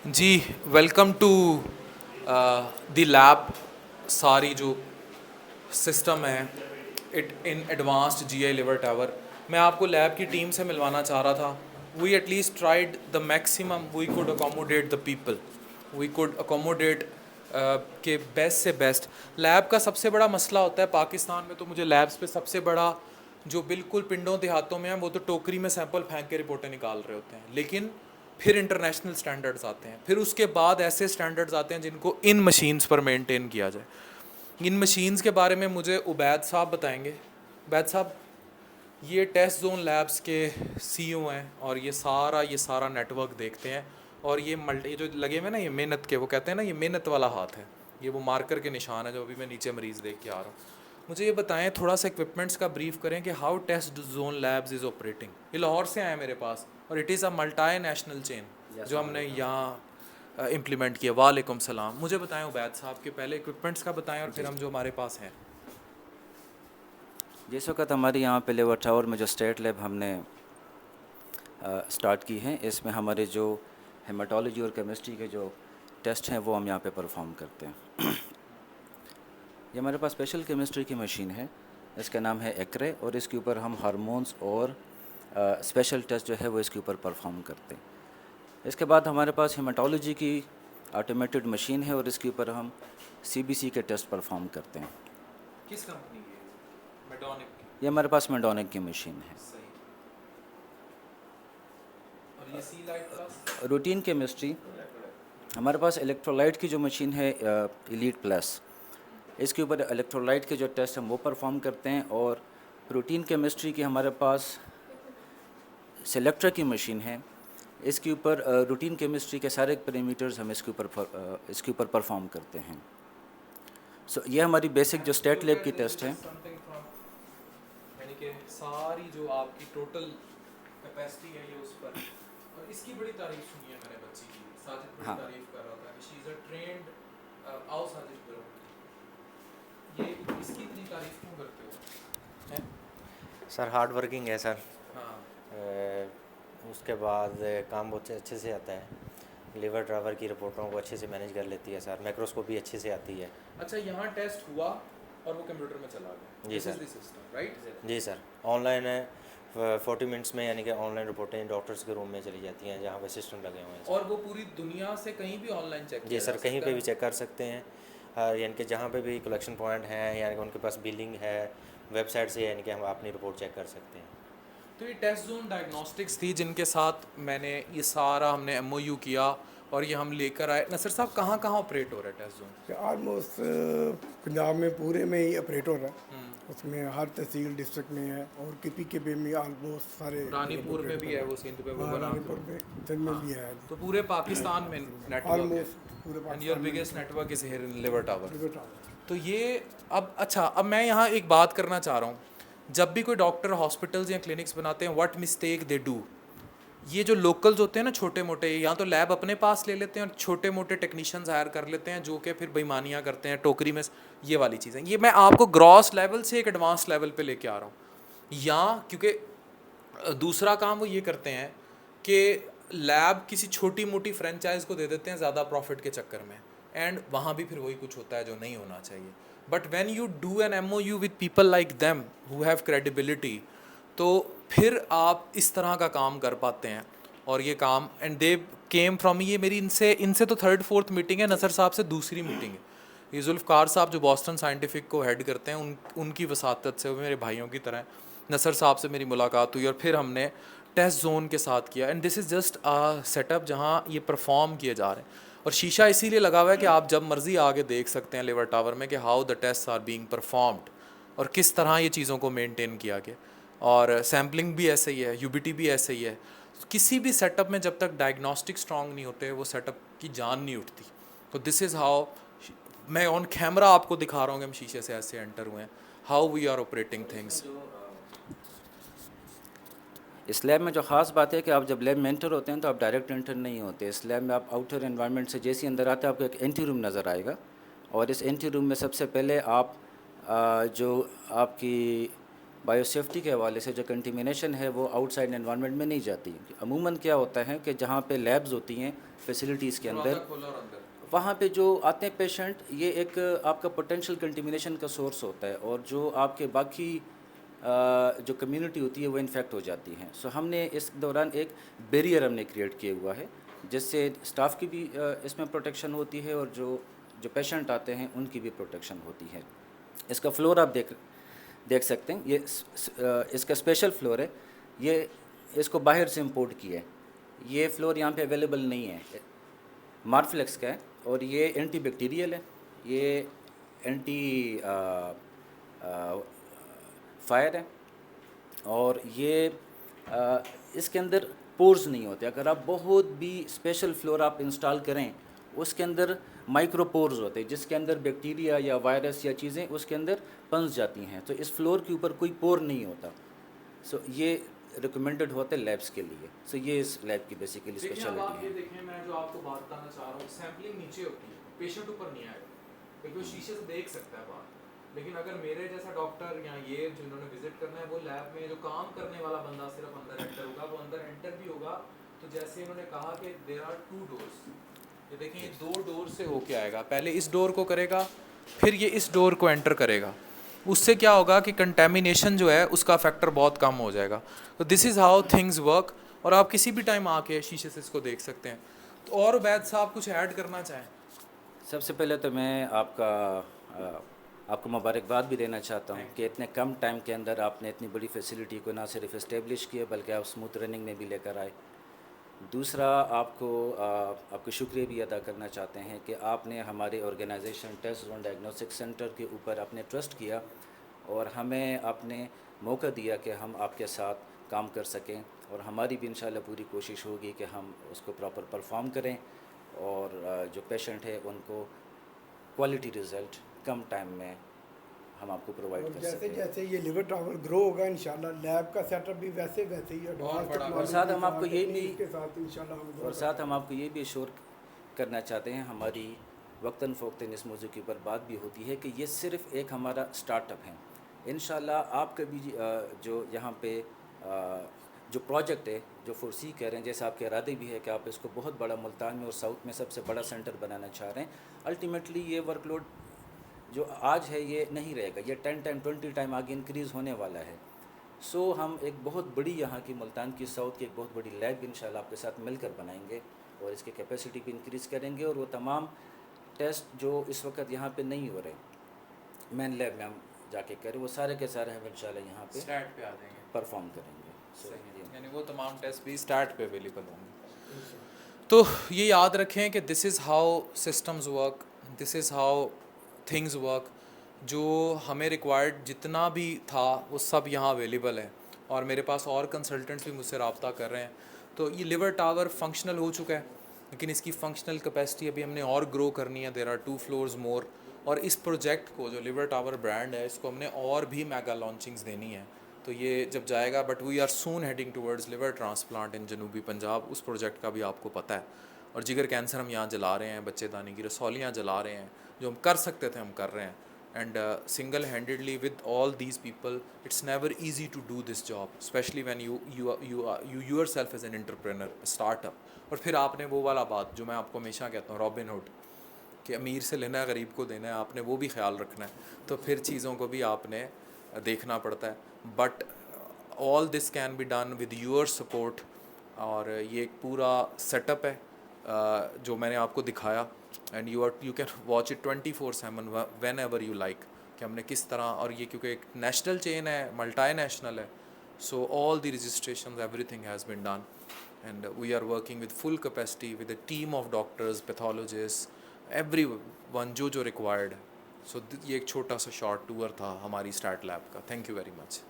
Ji, welcome to the lab. सारी जो system है it in advanced GI liver tower. मैं आपको लैब की टीम से मिलवाना चाह रहा था। We at least tried the maximum we could accommodate the people, we could accommodate के बेस्ट से बेस्ट। लैब का सबसे बड़ा मसला होता है पाकिस्तान में, तो मुझे लैब्स पे सबसे बड़ा जो बिल्कुल पिंडों देहातों में है वो तो टोकरी में सैंपल फेंक के रिपोर्टें निकाल रहे होते हैं, लेकिन फिर इंटरनेशनल स्टैंडर्ड्स आते हैं, फिर उसके बाद ऐसे स्टैंडर्ड्स आते हैं जिनको इन मशीन्स पर मेंटेन किया जाए। इन मशीन्स के बारे में मुझे उबैद साहब बताएंगे। उबैद साहब, ये टेस्ट जोन लैब्स के सीईओ हैं और ये सारा नेटवर्क देखते हैं, और ये जो लगे हुए ना ये मेहनत के, वो कहते हैं ना ये मेहनत वाला हाथ है, ये वो मार्कर के निशान है जो अभी मैं नीचे मरीज़ देख के आ रहा हूँ। मुझे ये बताएं, थोड़ा सा इक्विपमेंट्स का ब्रीफ करें कि how test zone labs is operating. ये लाहौर से आए मेरे पास और it is a multi national chain जो हमने यहाँ इम्प्लीमेंट किया। वालेकुम सलाम। मुझे बताएं उबैद साहब के पहले इक्विपमेंट्स का बताएं और फिर हम जो हमारे पास हैं। जिस वक्त हमारे यहाँ पे लिवर टावर में जो स्टेट लैब हमने स्टार्ट की है, इसमें हमारे जो हेमाटोलॉजी और केमिस्ट्री के जो टेस्ट हैं वो हम यहाँ पे परफॉर्म करते हैं। ये हमारे पास स्पेशल केमिस्ट्री की मशीन है, इसका नाम है एक्रे, और इसके ऊपर हम हार्मोन्स और स्पेशल टेस्ट जो है वो इसके ऊपर परफॉर्म करते हैं। इसके बाद हमारे पास हेमाटोलॉजी की ऑटोमेटेड मशीन है और इसके ऊपर हम सीबीसी के टेस्ट परफॉर्म करते हैं। किस कंपनी की है? मेडोनिक की। ये हमारे पास मेडोनिक की मशीन है। सही। और ये सी लाइट प्लस। रूटीन केमिस्ट्री हमारे पास इलेक्ट्रोलाइट की जो मशीन है एलीट प्लस, इसके ऊपर इलेक्ट्रोलाइट के जो टेस्ट हम वो परफॉर्म करते हैं। और रूटीन केमिस्ट्री की हमारे पास सेलेक्टर की मशीन है, इसके ऊपर रूटीन केमिस्ट्री के सारे पैरामीटर्स हम इसके ऊपर परफॉर्म करते हैं। सो ये हमारी बेसिक जो स्टेट लैब की टेस्ट है। यानी कि सारी जो आपकी टोटल कैपेसिटी है ये उस पर। और इसकी बड़ी तारीफ सुनी है मैंने बच्ची की, साजिद बड़ी हाँ, तारीफ कर रहा था कि शी इज़ अ ट्रेंड। आओ साजिद करो, ये इसकी इतनी तारीफ क्यों करते हो हैं? सर हार्ड वर्किंग है सर। हाँ। उसके बाद काम बहुत अच्छे से आता है। लिवर ड्राइवर की रिपोर्टों को अच्छे से मैनेज कर लेती है सर। माइक्रोस्कोपी अच्छे से आती है। अच्छा, यहाँ टेस्ट हुआ और वो कंप्यूटर में चला गया। जी this is sir. The system, right? जी सर। ऑनलाइन है, 40 मिनट्स में यानी कि ऑनलाइन रिपोर्टें डॉक्टर्स के रूम में चली जाती हैं जहाँ पे सिस्टम लगे हुए हैं सर। और वो पूरी दुनिया से कहीं भी ऑनलाइन चेक जी किया जा सर, कहीं सकता पे है? भी चेक कर सकते हैं। यानी कि जहाँ पे भी कलेक्शन पॉइंट हैं, यानी कि उनके पास बिलिंग है, वेबसाइट से यानी कि हम अपनी रिपोर्ट चेक कर सकते हैं। तो ये टेस्ट जोन डायग्नोस्टिक्स थी जिनके साथ मैंने ये सारा हमने एमओयू किया और ये हम लेकर आए। नसर साहब, कहाँ कहाँ ऑपरेट हो रहा है टेस्ट जोन? ऑलमोस्ट पंजाब में पूरे में ही ऑपरेट हो रहा है। उसमें हर तहसील डिस्ट्रिक्ट में है और के में ऑलमोस्ट सारे रानीपुर में भी है वो, सिंध पे वो हाँ, बना। रानीपुर में सिंध में भी है। तो पूरे पाकिस्तान में नेटवर्क है। ऑलमोस्ट पूरे एंड योर पाकिस्तान में biggest network is here in liver tower. Liver tower. तो ये अब अच्छा, अब मैं यहाँ एक बात करना चाह रहा हूँ। जब भी कोई डॉक्टर हॉस्पिटल्स या क्लिनिक्स बनाते हैं, व्हाट मिस्टेक दे डू, ये जो लोकल्स होते हैं ना छोटे मोटे, या तो लैब अपने पास ले लेते हैं और छोटे मोटे टेक्नीशियंस हायर कर लेते हैं जो कि फिर बेईमानियाँ करते हैं टोकरी में। ये वाली चीज़ें, ये मैं आपको ग्रॉस लेवल से एक एडवांस लेवल पे लेके आ रहा हूँ। या क्योंकि दूसरा काम वो ये करते हैं कि लैब किसी छोटी मोटी फ्रेंचाइज को दे देते हैं ज़्यादा प्रॉफिट के चक्कर में, एंड वहाँ भी फिर वही कुछ होता है जो नहीं होना चाहिए। But when you do an MOU with people like them who have credibility, तो फिर आप इस तरह का काम कर पाते हैं। और ये काम, एंड दे केम फ्रॉम, ये मेरी इनसे तो 3rd-4th मीटिंग है, नसर साहब से दूसरी मीटिंग है। ये जुल्फ़कार साहब जो बॉस्टन साइंटिफिक को हेड करते हैं, उनकी वसातत से, वो मेरे भाइयों की तरह हैं। नसर साहब से मेरी मुलाकात हुई और फिर हमने टेस्ट जोन के साथ किया, and this is just a setup जहाँ ये परफॉर्म किए जा रहे हैं। और शीशा इसीलिए लगा हुआ है कि आप जब मर्ज़ी आगे देख सकते हैं लिवर टावर में कि how the test are being performed और किस तरह ये चीज़ों को मेंटेन किया गया। और सैम्पलिंग भी ऐसे ही है, UBT भी ऐसे ही है। किसी भी सेटअप में जब तक डायग्नोस्टिक स्ट्रॉन्ग नहीं होते, वो सेटअप की जान नहीं उठती। तो दिस इज़ हाउ मैं ऑन कैमरा आपको दिखा रहा हूँ कि हम शीशे से ऐसे एंटर हुए हैं, how we are operating things. इस लैब में जो ख़ास बात है कि आप जब लैब में एंटर होते हैं तो आप डायरेक्ट एंटर नहीं होते। इस लैब में आप आउटर एनवायरनमेंट से जैसे ही अंदर आते हैं आपको एक एंटी रूम नज़र आएगा, और इस एंटी रूम में सबसे पहले आप जो आपकी बायोसेफ्टी के हवाले से जो कंटेमिनेशन है वो आउटसाइड एनवायरनमेंट में नहीं जाती। अमूमन क्या होता है कि जहाँ पे लैब्स होती हैं फैसिलिटीज़ के अंदर, वहाँ पे जो आते हैं पेशेंट, ये एक आपका पोटेंशियल कंटेमिनेशन का सोर्स होता है और जो आपके बाकी जो कम्युनिटी होती है वो इन्फेक्ट हो जाती हैं। सो हमने इस दौरान एक बैरियर हमने क्रिएट किया हुआ है जिससे स्टाफ की भी इसमें प्रोटेक्शन होती है और जो जो पेशेंट आते हैं उनकी भी प्रोटेक्शन होती है। इसका फ्लोर आप देख सकते हैं, ये इसका स्पेशल फ्लोर है, ये इसको बाहर से इंपोर्ट किया है। ये फ्लोर यहाँ पे अवेलेबल नहीं है, मार्फ्लेक्स का है और ये एंटी बैक्टीरियल है, ये एंटी फायर है और ये इसके अंदर पोर्स नहीं होते। अगर आप बहुत भी स्पेशल फ्लोर आप इंस्टॉल करें उसके अंदर माइक्रोपोर्स होते हैं जिसके अंदर बैक्टीरिया या वायरस या चीज़ें उसके अंदर पनस जाती हैं। तो इस फ्लोर के ऊपर कोई पोर नहीं होता। सो ये रिकमेंडेड होता है लैब्स के लिए। सो ये इस लैब की बेसिकली देखिए अब आप स्पेशलिटी ये है। देखें, मैं जो आपको बात बताना चाह रहा हूँ, सैम्पलिंग नीचे होती है, पेशेंट ऊपर नहीं आएगा क्योंकि वो शीशे से देख सकता है बाहर। लेकिन अगर मेरे जैसा डॉक्टर या ये जिन्होंने विजिट करना है, वो लैब में जो काम करने वाला बंदा सिर्फ अंदर एंटर होगा, वो अंदर एंटर भी होगा। तो जैसे इन्होंने कहा कि देयर आर 2 डोर्स, ये देखें ये 2 डोर से होके आएगा, पहले इस डोर को करेगा फिर ये इस डोर को एंटर करेगा। उससे क्या होगा कि कंटेमिनेशन जो है उसका फैक्टर बहुत कम हो जाएगा। तो this is how things work. और आप किसी भी टाइम आके शीशे से इसको देख सकते हैं। तो और वैद साहब कुछ ऐड करना चाहें? सबसे पहले तो मैं आपको मुबारकबाद भी देना चाहता हूँ कि इतने कम टाइम के अंदर आपने इतनी बड़ी फैसिलिटी को ना सिर्फ इस्टेब्लिश किया बल्कि आप स्मूथ रनिंग में भी लेकर आए। दूसरा, आपको शुक्रिया भी अदा करना चाहते हैं कि आपने हमारे organisation test zone diagnostic centre के ऊपर अपने ट्रस्ट किया और हमें अपने मौका दिया कि हम आपके साथ काम कर सकें। और हमारी भी इंशाल्लाह पूरी कोशिश होगी कि हम उसको प्रॉपर परफॉर्म करें और जो पेशेंट है उनको क्वालिटी रिज़ल्ट कम टाइम में हम आपको प्रोवाइड और कर जैसे सकें। जैसे ये लिवर टावर ग्रो होगा इंशाल्लाह लैब का सेटअप भी वैसे वैसे ही बहुत बड़ा। और साथ हम आपको ये भी के साथ इंशाल्लाह हम और साथ हम आपको ये भी श्योर करना चाहते हैं, हमारी वक्तन फ़ौक़तन इस मौजू के ऊपर बात भी होती है कि ये सिर्फ़ एक हमारा स्टार्टअप है। इंशाल्लाह आपका भी जो यहाँ पे जो प्रोजेक्ट है जो फोरसी कह रहे हैं, जैसे आपके इरादे भी है कि आप इसको बहुत बड़ा मुल्तान में और साउथ में सबसे बड़ा सेंटर बनाना चाह रहे हैं, अल्टीमेटली ये वर्कलोड जो आज है ये नहीं रहेगा, ये 10 टाइम 20 टाइम आगे इंक्रीज़ होने वाला है। सो हम एक बहुत बड़ी यहाँ की मुल्तान की साउथ की एक बहुत बड़ी लैब इंशाल्लाह आपके साथ मिलकर बनाएंगे और इसकी कैपेसिटी भी इंक्रीज़ करेंगे और वो तमाम टेस्ट जो इस वक्त यहाँ पे नहीं हो रहे मेन लैब में हम जाके करें, वो सारे के सारे हम इंशाल्लाह यहाँ पे स्टैट पे आ जाएंगे। परफॉर्म करेंगे। So, यानी वो तमाम टेस्ट भी स्टैट पे अवेलेबल होंगे। तो ये याद रखें कि this is how systems work, this is how things work. जो हमें रिक्वायर्ड जितना भी था वो सब यहाँ अवेलेबल है और मेरे पास और कंसल्टेंट्स भी मुझसे रब्ता कर रहे हैं। तो ये लिवर टावर फंक्शनल हो चुका है लेकिन इसकी फंक्शनल कैपेसिटी अभी हमने और ग्रो करनी है। देयर आर 2 फ्लोर्स मोर। और इस प्रोजेक्ट को जो लिवर टावर ब्रांड है इसको हमने और भी मेगा लॉन्चिंग्स देनी है। तो ये जब जाएगा, but we are soon heading towards liver transplant in जनूबी पंजाब। उस प्रोजेक्ट का भी आपको पता है। और जिगर कैंसर हम यहाँ जला रहे हैं, बच्चेदानी की रसौलियाँ जला रहे हैं, जो हम कर सकते थे हम कर रहे हैं। And single handedly with all these people, it's never easy to do this job, specially when you yourself as an entrepreneur startup. और फिर आपने वो वाला बात जो मैं आपको हमेशा कहता हूँ, रॉबिन हुड, कि अमीर से लेना है गरीब को देना है, आपने वो भी ख्याल रखना है। तो फिर चीज़ों को भी आपने देखना पड़ता है। But all this can be done with your support. और ये एक पूरा सेटअप है जो मैंने आपको दिखाया। And you can watch it 24/7 whenever you like, कि हमने किस तरह। और ये क्योंकि एक नेशनल चेन है, मल्टी नेशनल है, so all the registration everything has been done and we are working with full capacity with a team of doctors, pathologist, every one जो रिक्वायर्ड है। सो ये एक छोटा सा शॉर्ट टूर था हमारी स्टार्ट लैब का। Thank you very much.